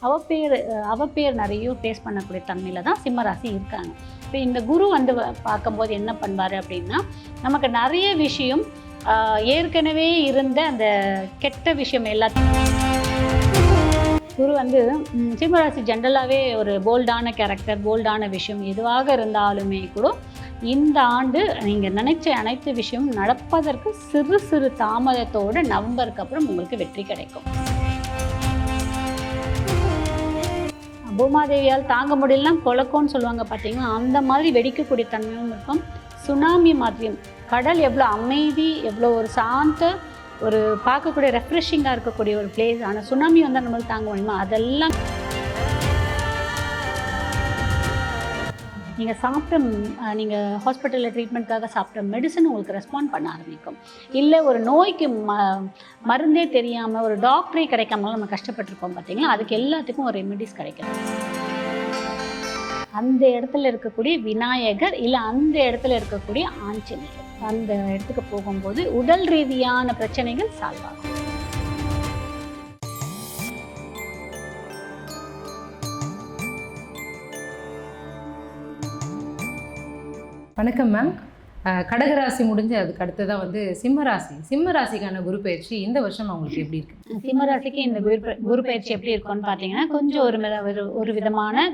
அவப்பேர் நிறைய ஃபேஸ் பண்ணக்கூடிய தன்மையில் தான் சிம்மராசி இருக்காங்க. இப்போ இந்த குரு வந்து பார்க்கும்போது என்ன பண்ணுவார் அப்படின்னா, நமக்கு நிறைய விஷயம் ஏற்கனவே இருந்த அந்த கெட்ட விஷயம் எல்லாத்தையும் குரு வந்து சிம்மராசி ஜென்ரலாகவே ஒரு போல்டான கேரக்டர், போல்டான விஷயம் எதுவாக இருந்தாலுமே கூட இந்த ஆண்டு நீங்கள் நினைச்ச அனைத்து விஷயமும் நடப்பதற்கு சிறு சிறு தாமதத்தோடு நவம்பருக்கு அப்புறம் உங்களுக்கு வெற்றி கிடைக்கும். பூமாதேவியால் தாங்க முடியலாம் கொலக்கோன்னு சொல்லுவாங்க பார்த்தீங்கன்னா, அந்த மாதிரி வெடிக்கக்கூடிய தன்மையும் இருக்கும். சுனாமி மாதிரியும் கடல் எவ்வளோ அமைதி, எவ்வளோ ஒரு சாந்த, ஒரு பார்க்கக்கூடிய ரெஃப்ரெஷிங்காக இருக்கக்கூடிய ஒரு பிளேஸ். ஆனால் சுனாமி வந்தால் நம்மளுக்கு தாங்க முடியுமா? அதெல்லாம் நீங்கள் ஹாஸ்பிட்டலில் ட்ரீட்மெண்ட்காக சாப்பிட்ட மெடிசன் உங்களுக்கு ரெஸ்பாண்ட் பண்ண ஆரம்பிக்கும். இல்லை ஒரு நோய்க்கு மருந்தே தெரியாமல் ஒரு டாக்டரே கிடைக்காமலாம் நம்ம கஷ்டப்பட்டுருப்போம் பார்த்தீங்களா, அதுக்கு எல்லாத்துக்கும் ஒரு ரெமெடிஸ் கிடைக்கும். அந்த இடத்துல இருக்கக்கூடிய விநாயகர் இல்லை அந்த இடத்துல இருக்கக்கூடிய ஆஞ்சநேயர், அந்த இடத்துக்கு போகும்போது உடல் ரீதியான பிரச்சனைகள் சால்வ் ஆகும். வணக்கம் மேம். கடகராசி முடிஞ்சு அதுக்கு அடுத்ததான் வந்து சிம்மராசிக்கான குரு பயிற்சி இந்த வருஷம் அவங்களுக்கு எப்படி இருக்கு? சிம்மராசிக்கு இந்த குரு பயிற்சி எப்படி இருக்கும்னு பார்த்தீங்கன்னா, கொஞ்சம் ஒரு விதமான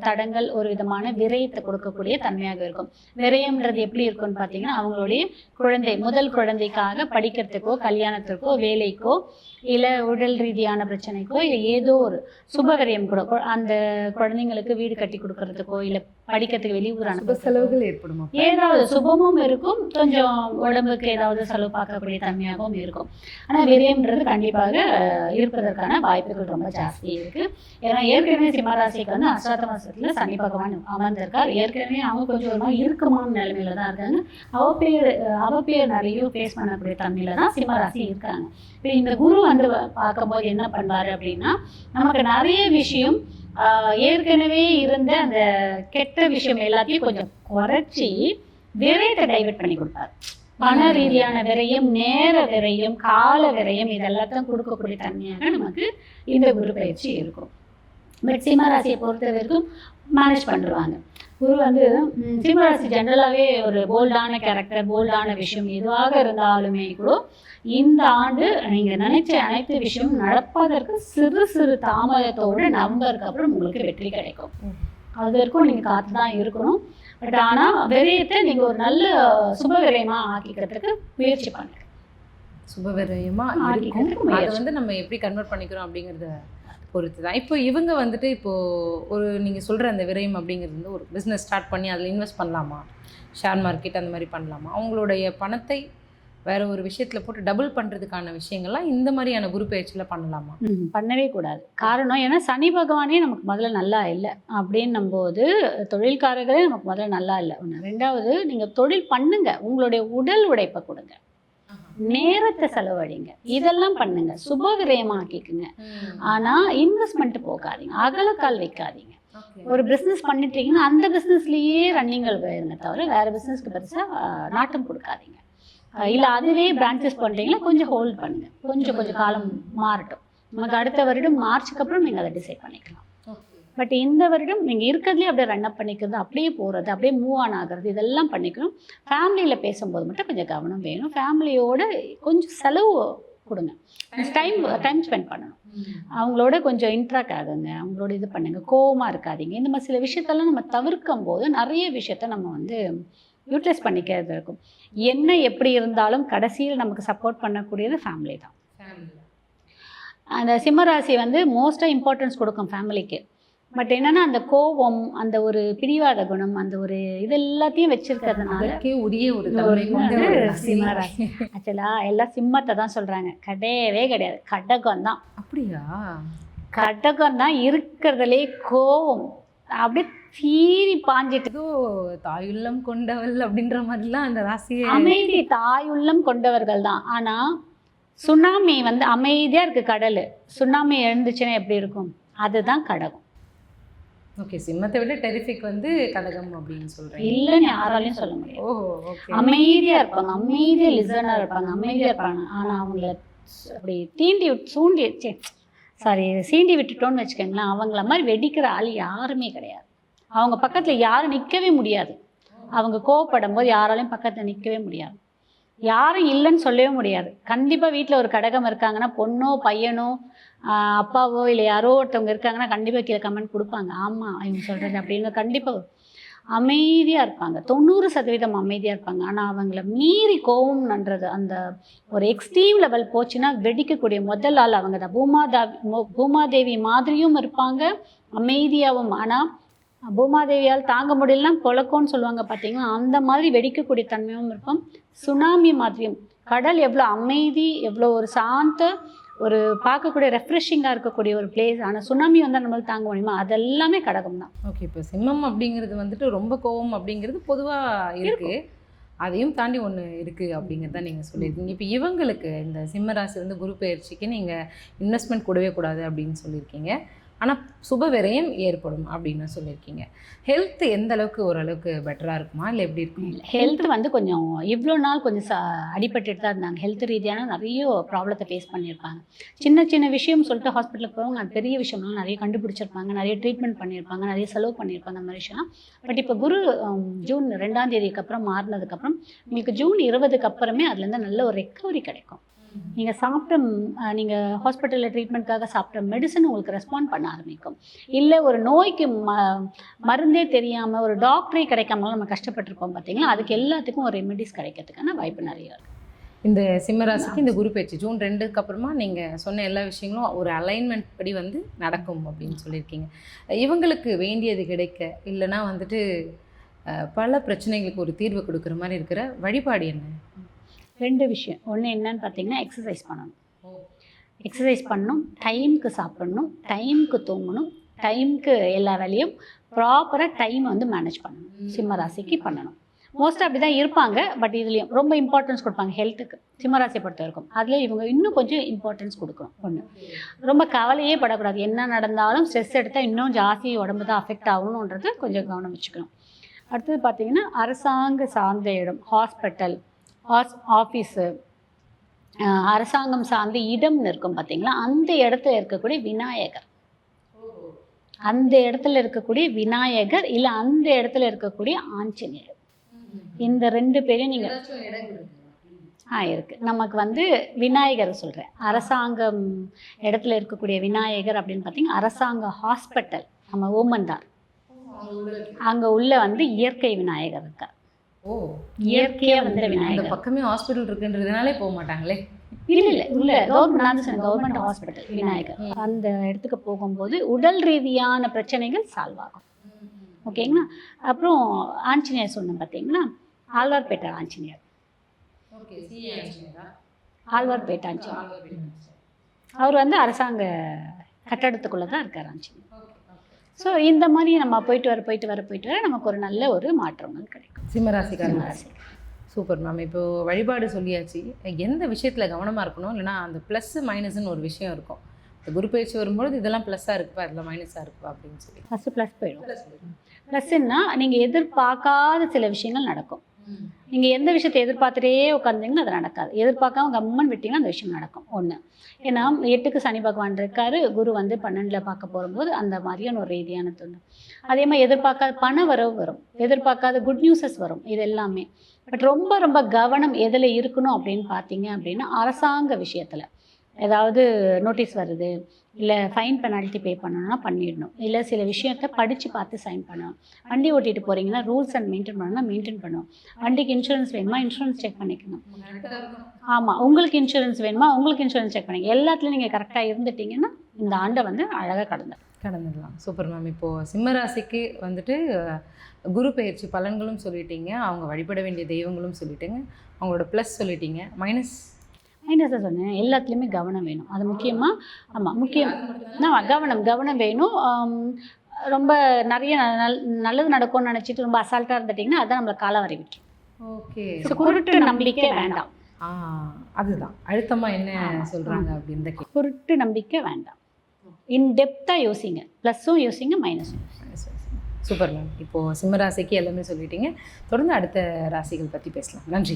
தடங்கள், ஒரு விதமான விரயத்தை கொடுக்கக்கூடிய தன்மையாக இருக்கும். விரயம்ன்றது எப்படி இருக்கும்னு பார்த்தீங்கன்னா, அவங்களுடைய முதல் குழந்தைக்காக படிக்கிறதுக்கோ கல்யாணத்திற்கோ வேலைக்கோ இல்லை உடல் ரீதியான பிரச்சனைக்கோ இல்லை ஏதோ ஒரு சுப விரயம் கூட, அந்த குழந்தைங்களுக்கு வீடு கட்டி கொடுக்கறதுக்கோ இல்லை படிக்கிறதுக்கு வெளியூரான செலவுகள் ஏற்படும். ஏதாவது சுபமும் இருக்கும், கொஞ்சம் உடம்புக்கு ஏதாவது செலவு பார்க்கக்கூடிய தன்மையாகவும் இருக்கும். ஆனால் விரயம்ன்றது கண்டிப்பாக இருப்பதற்கான வாய்ப்புகள் ரொம்ப ஜாஸ்தி இருக்குது. ஏன்னா ஏற்கனவே சிம்மராசிக்கு வந்து அஷ்டாத மாசத்தில் சனி பகவான் அமர்ந்திருக்கார். ஏற்கனவே அவங்க கொஞ்சம் ஒரு மாதிரி இறுக்கமான நிலைமையில தான் இருக்காங்க. அவப்பேர் நிறைய ஃபேஸ் பண்ணக்கூடிய தன்மையில தான் சிம்மராசி இருக்காங்க. இப்போ இந்த குரு வந்து பார்க்கும்போது என்ன பண்ணுவார் அப்படின்னா, நமக்கு நிறைய விஷயம் ஏற்கனவே இருந்த அந்த கெட்ட விஷயம் எல்லாத்தையும் கொஞ்சம் குறைச்சி விரயத்தை டைவர்ட் பண்ணி கொடுப்பார். பண ரீதியான விரயம், நேர விரயம், கால விரயம், இதெல்லாத்தையும் கொடுக்கக்கூடிய தன்மையாக நமக்கு இந்த குரு பயிற்சி இருக்கும். பட் சிம்மராசியை பொறுத்த வரைக்கும் மேனேஜ் பண்ணுவாங்க. குரு வந்து சிம்மராசி ஜென்ரலாகவே ஒரு போல்டான கேரக்டர், போல்டான விஷயம் எதுவாக இருந்தாலுமே கூட இந்த ஆண்டு நீங்கள் நினைச்ச அனைத்து விஷயமும் நடப்பதற்கு சிறு சிறு தாமதத்தோடு நவம்பருக்கு அப்புறம் உங்களுக்கு வெற்றி கிடைக்கும். அது வரைக்கும் நீங்கள் காத்து தான் இருக்கணும். பட் ஆனால் விரயத்தை நீங்கள் ஒரு நல்ல சுப விரயமாக ஆக்கிக்கிறதுக்கு முயற்சி பண்ணுங்க. சுப விரயமாக ஆக்கிக்கிறதுக்கு அதை வந்து நம்ம எப்படி கன்வெர்ட் பண்ணிக்கிறோம் அப்படிங்கிறத பொறுத்து தான். இப்போ இவங்க வந்துட்டு ஒரு நீங்கள் சொல்கிற அந்த விரயம் அப்படிங்கிறது வந்து ஒரு பிஸ்னஸ் ஸ்டார்ட் பண்ணி அதில் இன்வெஸ்ட் பண்ணலாமா, ஷேர் மார்க்கெட் அந்த மாதிரி பண்ணலாமா, அவங்களுடைய பணத்தை வேற ஒரு விஷயத்தில் போட்டு டபுள் பண்ணுறதுக்கான விஷயங்கள்லாம் இந்த மாதிரியான குரு பயிற்சியில் பண்ணலாமா? பண்ணவே கூடாது. காரணம் ஏன்னா சனி பகவானே நமக்கு முதல்ல நல்லா இல்லை அப்படின்னும் போது தொழில்காரர்களே நமக்கு முதல்ல நல்லா இல்லை. ஒன்று. ரெண்டாவது, நீங்கள் தொழில் பண்ணுங்க, உங்களுடைய உடல் உழைப்பை கொடுங்க, நேரத்தை செலவழிங்க, இதெல்லாம் பண்ணுங்க, சுப விரயமாக்கிக்குங்க. ஆனால் இன்வெஸ்ட்மெண்ட் போகாதீங்க, அகலக்கால் வைக்காதீங்க. ஒரு பிஸ்னஸ் பண்ணிட்டீங்கன்னா அந்த பிஸ்னஸ்லேயே ரன்னிங்கள் போயிருங்க தவிர வேறு பிஸ்னஸ்க்கு பெருசாக நாட்டம் கொடுக்காதீங்க. இல்லை அதுவே பிரான்ச்சஸ் பண்ணுறீங்களா கொஞ்சம் ஹோல்ட் பண்ணுங்கள், கொஞ்சம் காலம் மாறட்டும். நமக்கு அடுத்த வருடம் மார்ச்சுக்கு அப்புறம் நீங்கள் அதை டிசைட் பண்ணிக்கலாம். பட் இந்த வருடம் நீங்கள் இருக்கிறதுலே அப்படியே ரன்அப் பண்ணிக்கிறது, அப்படியே போகிறது, அப்படியே மூவ் ஆன் ஆகிறது, இதெல்லாம் பண்ணிக்கணும். ஃபேமிலியில் பேசும்போது மட்டும் கொஞ்சம் கவனம் வேணும். ஃபேமிலியோடு கொஞ்சம் செலவு கொடுங்க, டைம் ஸ்பெண்ட் பண்ணணும். அவங்களோட கொஞ்சம் இன்ட்ராக்ட் ஆகுங்க, அவங்களோட இது பண்ணுங்கள், கோவமாக இருக்காதீங்க. இந்த மாதிரி சில விஷயத்தெல்லாம் நம்ம தவிர்க்கும் போது நிறைய விஷயத்த நம்ம வந்து யூட்டிலைஸ் பண்ணிக்கிறது இருக்கும். என்ன எப்படி இருந்தாலும் கடைசியில் நமக்கு சப்போர்ட் பண்ணக்கூடியது ஃபேமிலி தான். அந்த சிம்மராசி வந்து மோஸ்ட்டாக இம்பார்ட்டன்ஸ் கொடுக்கும் ஃபேமிலிக்கு. பட் என்னென்னா அந்த கோபம், அந்த ஒரு பிடிவாத குணம், அந்த ஒரு இது எல்லாத்தையும் வச்சிருக்கிறதுனால உரிய ஒரு சிம்மராசி. ஆக்சுவலாக எல்லாம் சிம்மத்தை தான் சொல்கிறாங்க, கிடையவே கிடையாது, கடகம் தான். அப்படியா? கடகம் தான் இருக்கிறதுலே கோபம் அப்படியே சீறி பாஞ்சிட்டு, தாயுள்ளம் கொண்டவள் அப்படின்ற மாதிரிலாம் அந்த ராசியை அமைதி தாயுள்ளம் கொண்டவர்கள் தான். ஆனால் சுனாமி வந்து அமைதியாக இருக்குது கடல், சுனாமி எழுந்துச்சுன்னா எப்படி இருக்கும், அதுதான் கடகம். ஓகே, சிம்மத்தை விட டெரிஃபிக் வந்து கடகம் அப்படின்னு சொல்கிறேன். இல்லைன்னு யாராலையும் சொல்ல முடியாது. அமைதியாக இருப்பாங்க, அமைதியாக லிசனாக இருப்பாங்க, அமைதியாக இருப்பாங்க. ஆனால் அவங்கள அப்படி தூண்டி வச்சு சீண்டி விட்டுட்டோன்னு வச்சுக்கோங்களேன், அவங்கள மாதிரி வெடிக்கிற ஆள் யாருமே கிடையாது. அவங்க பக்கத்தில் யாரும் நிற்கவே முடியாது. அவங்க கோவப்படும் போது யாராலையும் பக்கத்தில் நிற்கவே முடியாது. யாரும் இல்லைன்னு சொல்லவே முடியாது. கண்டிப்பாக வீட்டில் ஒரு கடகம் இருக்காங்கன்னா, பொண்ணோ பையனோ அப்பாவோ இல்லை யாரோ ஒருத்தவங்க இருக்காங்கன்னா கண்டிப்பாக கீழே கமெண்ட் கொடுப்பாங்க. ஆமாம் இவங்க சொல்கிறது அப்படின்னு கண்டிப்பாக அமைதியாக இருப்பாங்க. 90% அமைதியாக இருப்பாங்க. ஆனால் அவங்கள மீறி கோவம்ன்றது அந்த ஒரு எக்ஸ்ட்ரீம் லெவல் போச்சுன்னா வெடிக்கக்கூடிய முதல் ஆள் அவங்க தான். பூமாதேவி மாதிரியும் இருப்பாங்க, அமைதியாகவும். ஆனால் பூமாதேவியால் தாங்க முடியலன்னா பொழக்கோன்னு சொல்லுவாங்க பார்த்தீங்களா, அந்த மாதிரி வெடிக்கக்கூடிய தன்மையும் இருக்கும். சுனாமி மாதிரியும் கடல் எவ்வளோ அமைதி, எவ்வளோ ஒரு சாந்த, ஒரு பார்க்கக்கூடிய ரெஃப்ரெஷிங்காக இருக்கக்கூடிய ஒரு பிளேஸ். ஆனால் சுனாமி வந்தால் நம்மளால் தாங்க முடியுமா? அதெல்லாமே கடகம் தான். ஓகே, இப்போ சிம்மம் அப்படிங்கிறது வந்துட்டு ரொம்ப கோவம் அப்படிங்கிறது பொதுவாக இருக்குது. அதையும் தாண்டி ஒன்று இருக்குது அப்படிங்கிறத நீங்கள் சொல்லியிருக்கீங்க. இப்போ இவங்களுக்கு இந்த சிம்ம ராசி வந்து குரு பெயர்ச்சிக்கு நீங்கள் இன்வெஸ்ட்மெண்ட் கூடவே கூடாது அப்படின்னு சொல்லியிருக்கீங்க. ஆனால் சுப விரயம் ஏற்படும் அப்படின்னு சொல்லியிருக்கீங்க. ஹெல்த் எந்த அளவுக்கு ஓரளவுக்கு பெட்டராக இருக்குமா இல்லை எப்படி இருக்கும்? ஹெல்த் வந்து கொஞ்சம் இவ்வளோ நாள் கொஞ்சம் அடிபட்டுட்டு தான் இருந்தாங்க. ஹெல்த் ரீதியான நிறைய ப்ராப்ளத்தை ஃபேஸ் பண்ணியிருப்பாங்க. சின்ன சின்ன விஷயம் சொல்லிட்டு ஹாஸ்பிட்டலுக்கு போவாங்க, அது பெரிய விஷயம்லாம் நிறைய கண்டுபிடிச்சிருப்பாங்க, நிறைய ட்ரீட்மெண்ட் பண்ணியிருப்பாங்க, நிறைய செலவு பண்ணியிருப்பாங்க அந்த மாதிரி விஷயம்லாம். பட் இப்போ குரு ஜூன் 2ஆம் தேதிக்கு அப்புறம் மாறினதுக்கப்புறம் உங்களுக்கு ஜூன் 20க்கு அப்புறமே அதுலேருந்து நல்ல ஒரு ரெக்கவரி கிடைக்கும். நீங்கள் சாப்பிட்ட நீங்கள் ஹாஸ்பிட்டலில் ட்ரீட்மெண்ட்காக சாப்பிட்ட மெடிசன் உங்களுக்கு ரெஸ்பாண்ட் பண்ண ஆரம்பிக்கும். இல்லை ஒரு நோய்க்கு மருந்தே தெரியாமல் ஒரு டாக்டரே கிடைக்காமலாம் நம்ம கஷ்டப்பட்டுருப்போம் பார்த்தீங்களா, அதுக்கு எல்லாத்துக்கும் ஒரு ரெமெடிஸ் கிடைக்கிறதுக்கான வாய்ப்பு நிறைய இருக்குது. இந்த சிம்மராசிக்கு இந்த குரு பயிற்சி ஜூன் 2க்கு அப்புறமா நீங்கள் சொன்ன எல்லா விஷயங்களும் ஒரு அலைன்மெண்ட் படி வந்து நடக்கும் அப்படின்னு சொல்லியிருக்கீங்க. இவங்களுக்கு வேண்டியது கிடைக்க இல்லைனா வந்துட்டு பல பிரச்சனைகளுக்கு ஒரு தீர்வு கொடுக்குற மாதிரி இருக்கிற வழிபாடு என்ன? 2 விஷயம். ஒன்று என்னன்னு பார்த்தீங்கன்னா, எக்ஸசைஸ் பண்ணணும். எக்ஸசைஸ் பண்ணணும், டைமுக்கு சாப்பிடணும், டைமுக்கு தூங்கணும், டைமுக்கு எல்லா வேலையும் ப்ராப்பராக டைமை வந்து மேனேஜ் பண்ணணும். சிம்மராசிக்கு பண்ணணும். மோஸ்ட்டாக அப்படி தான் இருப்பாங்க. பட் இதுலேயும் ரொம்ப இம்பார்ட்டன்ஸ் கொடுப்பாங்க ஹெல்த்துக்கு. சிம்மராசியை பொறுத்த வரைக்கும் அதில் இவங்க இன்னும் கொஞ்சம் இம்பார்ட்டன்ஸ் கொடுக்கணும். ஒன்று, ரொம்ப கவலையே படக்கூடாது. என்ன நடந்தாலும் ஸ்ட்ரெஸ் எடுத்தால் இன்னும் ஜாஸ்தி உடம்பு தான் அஃபெக்ட் ஆகணுன்றது கொஞ்சம் கவனம் வச்சுக்கணும். அடுத்தது பார்த்திங்கன்னா, அரசாங்க சார்ந்த இடம், ஹாஸ்பிட்டல், ஆஃபீஸு, அரசாங்கம் சார்ந்த இடம்னு இருக்கும் பார்த்தீங்களா, அந்த இடத்துல இருக்கக்கூடிய விநாயகர், அந்த இடத்துல இருக்கக்கூடிய விநாயகர் இல்லை அந்த இடத்துல இருக்கக்கூடிய ஆஞ்சநேயர், இந்த 2 பேரையும் நீங்கள் இருக்குது. நமக்கு வந்து விநாயகர் சொல்கிறேன். அரசாங்கம் இடத்துல இருக்கக்கூடிய விநாயகர் அப்படின்னு பார்த்தீங்கன்னா, அரசாங்க ஹாஸ்பிட்டல் நம்ம ஓமந்தார் அங்கே உள்ள வந்து இயற்கை விநாயகர் இருக்கார். இயற்கையாக வந்து விநாயகர் பக்கமே ஹாஸ்பிட்டல் இருக்குன்றதுனாலே போக மாட்டாங்களே. இல்லை கவர்மெண்ட் ஹாஸ்பிட்டல் விநாயகர் அந்த இடத்துக்கு போகும்போது உடல் ரீதியான பிரச்சனைகள் சால்வ் ஆகும். ஓகேங்களா. அப்புறம் ஆஞ்சநேயர் சொன்னேன் பார்த்தீங்களா, ஆழ்வார்பேட்டை ஆஞ்சநேயர். ஆழ்வார்பேட்டை ஆஞ்சநேயர் அவர் வந்து அரசாங்க கட்டடத்துக்குள்ளே தான் இருக்கார் ஆஞ்சநேயர். ஸோ இந்த மாதிரி நம்ம போயிட்டு வர நமக்கு ஒரு நல்ல ஒரு மாற்றங்கள் கிடைக்கும். சிம்மராசி சூப்பர் மேம். இப்போது வழிபாடு சொல்லியாச்சு. எந்த விஷயத்தில் கவனமாக இருக்கணும், இல்லைனா அந்த ப்ளஸ்ஸு மைனஸ்ன்னு ஒரு விஷயம் இருக்கும். இந்த குரு பயிற்சி வரும்பொழுது இதெல்லாம் ப்ளஸ்ஸாக இருக்குப்பா, இதெல்லாம் மைனஸாக இருக்குப்பா அப்படின்னு சொல்லி ஃபஸ்ட்டு ப்ளஸ் போயிடும். ப்ளஸ்ன்னா நீங்கள் எதிர்பார்க்காத சில விஷயங்கள் நடக்கும். நீங்கள் எந்த விஷயத்தை எதிர்பார்த்துட்டே உட்காந்திங்கன்னா அது நடக்காது. எதிர்பார்க்காம கம்மன் விட்டிங்கன்னா அந்த விஷயம் நடக்கும். ஒன்று, ஏன்னா 8க்கு சனி பகவான் இருக்காரு, குரு வந்து 12ல் பார்க்க போகும்போது அந்த மாதிரியான ஒரு ரீதியான தோணும். அதே மாதிரி எதிர்பார்க்காத பண வரவு வரும், எதிர்பார்க்காத குட் நியூஸஸ் வரும், இது எல்லாமே. பட் ரொம்ப ரொம்ப கவனம் எதில் இருக்கணும் அப்படின்னு பார்த்தீங்க அப்படின்னா, அரசாங்க விஷயத்தில் ஏதாவது நோட்டீஸ் வருது, இல்லை ஃபைன் பெனால்ட்டி பே பண்ணணும்னா பண்ணிடணும், இல்லை சில விஷயத்தை படித்து பார்த்து சைன் பண்ணணும். வண்டி ஓட்டிகிட்டு போகிறீங்கன்னா ரூல்ஸ் அண்ட் மெயின்டைன் பண்ணணும்னா மெயின்டைன் பண்ணணும். வண்டிக்கு இன்சூரன்ஸ் வேணுமா, இன்சூரன்ஸ் செக் பண்ணிக்கணும். ஆமாம், உங்களுக்கு இன்சூரன்ஸ் வேணுமா, உங்களுக்கு இன்சூரன்ஸ் செக் பண்ணிக்க. எல்லாத்துலேயும் நீங்கள் கரெக்டாக இருந்துட்டிங்கன்னா இந்த ஆண்டை வந்து அழகாக கடந்துடலாம். Super ma'am. இப்போது சிம்மராசிக்கு வந்துட்டு குரு பயிற்சி பலன்களும் சொல்லிட்டீங்க, அவங்க வழிபட வேண்டிய தெய்வங்களும் சொல்லிட்டீங்க, அவங்களோட ப்ளஸ் சொல்லிட்டீங்க. மைனஸாக சொன்னேன், எல்லாத்துலேயுமே கவனம் வேணும். அது முக்கியமாக. ஆமாம், முக்கியம் கவனம் வேணும். ரொம்ப நிறைய நல்லது நடக்கும்னு நினச்சிட்டு ரொம்ப அசால்ட்டாக இருந்துட்டிங்கன்னா அதுதான் நம்மளை காலவரை விட்டுரும். ஓகே. ஸோ குருட்டு நம்பிக்கை வேண்டாம். அதுதான் அழுத்தமாக என்ன சொல்கிறாங்க அப்படின்னு. குருட்டு நம்பிக்கை வேண்டாம். இன்டெப்த்தாக யோசிங்க, ப்ளஸ்ஸும் யோசிங்க, மைனஸும். Super ma'am. இப்போது சிம்மராசிக்கு எல்லாமே சொல்லிட்டீங்க. தொடர்ந்து அடுத்த ராசிகள் பற்றி பேசலாம். நன்றி.